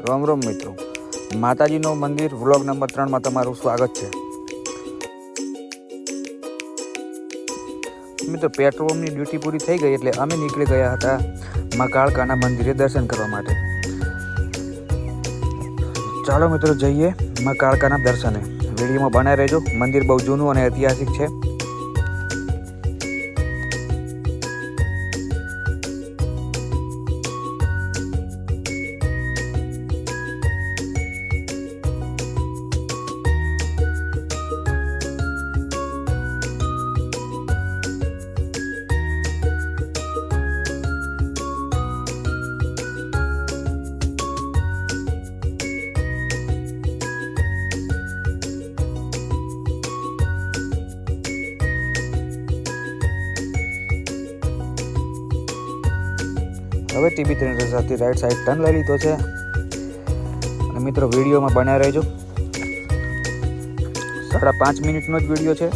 राम राम मित्रों, माताजीनो मंदिर vlog number 3 में तमारुं स्वागत है। मित्रों, पेट्रोल पंपनी ड्यूटी पूरी थई गई एटले अमे निकળી ગયા હતા માં કાળકાના મંદિરે દર્શન કરવા માટે। ચાલો મિત્રો જઈએ માં કાળકાના દર્શને। વિડીયોમાં બનાવી રહેજો। મંદિર બહુ જૂનું અને ઐતિહાસિક છે। હવે ટીબી ટ્રેનર સાથે રાઈટ સાઈડ ટર્ન લઈ લીધો છે અને મિત્રો વિડીયોમાં બન્યા રહેજો। 5.5 મિનિટનો જ વિડીયો છે।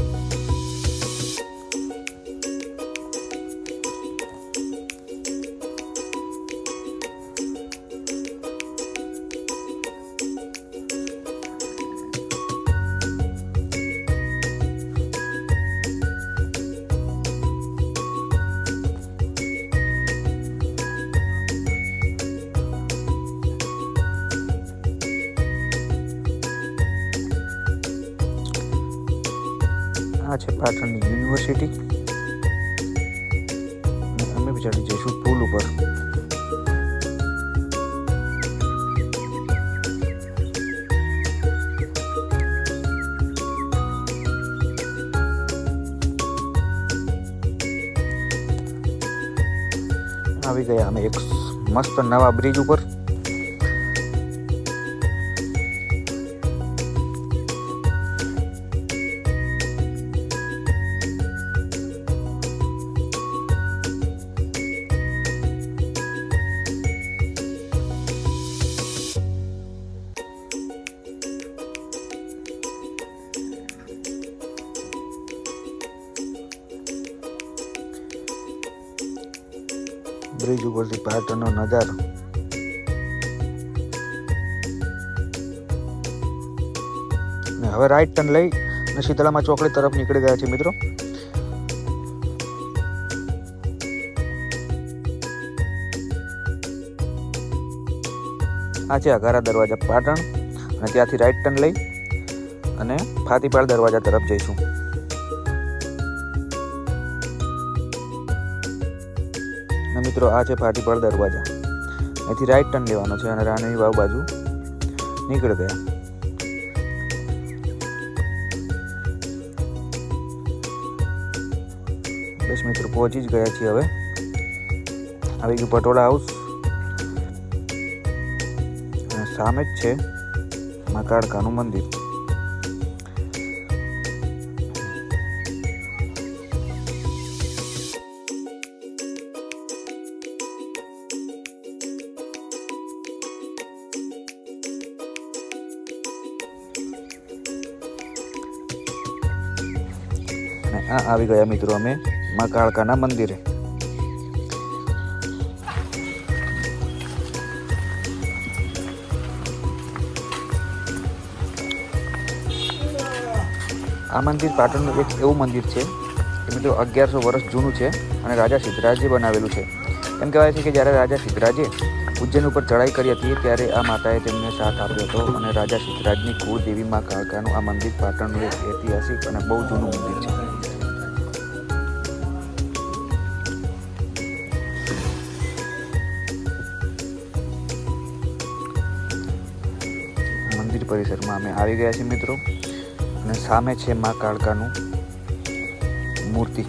आ है पाटण यूनिवर्सिटी। अमे भी चढ़ी जईशु पुल पर। આવી ગયા અમે એક મસ્ત નવા બ્રિજ ઉપર। ब्रिज उपरथी पाटणनो नजारो। हवे राइट टर्न लई અને શીતળામાં ચોકડી તરફ નીકળી ગયા છે મિત્રો। આ છે અઘારા દરવાજા પાટણ અને ત્યાંથી રાઈટ ટર્ન લઈ અને ફાતીપાળ દરવાજા તરફ જઈશું। मित्रों आ है फाटीपाड़ दरवाजा। अहीं राइट टर्न लेवानो छे अने रानी वाव बाजू निकळी गया। बस मित्रों पहुंची ज गया छे। हवे आवी गयुं पटोळा हाउस। सामे ज छे मां काळकानुं मंदिर। આવી ગયા મિત્રો અમે માં કાળકાના મંદિરે। આ મંદિર પાટણનું એક એવું મંદિર છે કે મિત્રો 1100 વર્ષ જૂનું છે અને રાજા સિદ્ધરાજે બનાવેલું છે। એમ કહેવાય છે કે જ્યારે રાજા સિદ્ધરાજે ઉજ્જૈન ઉપર ચડાઈ કરી હતી ત્યારે આ માતાએ તેમને સાથ આપ્યો હતો અને રાજા સિદ્ધરાજની કુળદેવી માં કાળકાનું આ મંદિર પાટણનું એક ઐતિહાસિક અને બહુ જૂનું મંદિર છે। मंदिर परिसर में अमे आवी गया छे मित्रों અને સામે છે માં કાળકાનું મૂર્તિ।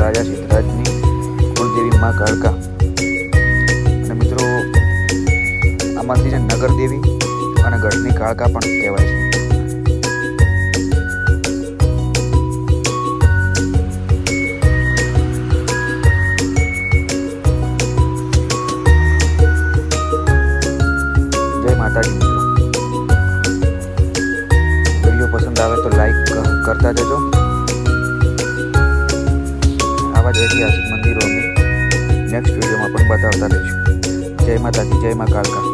राजा सिद्धराजनी कुलदेवी मां काळका। मित्रों आ मंदिर नगर देवी और गढ़नी काळका पण कहेवाय छे। માતાજી મિત્રો. વિડીયો પસંદ આવે તો લાઈક કરતા જજો. આવા જ ઐતિહાસિક મંદિરો અમે નેક્સ્ટ વિડીયોમાં પણ બતાવતા રહીશું. જય માતાજી, જય મા કાલકા.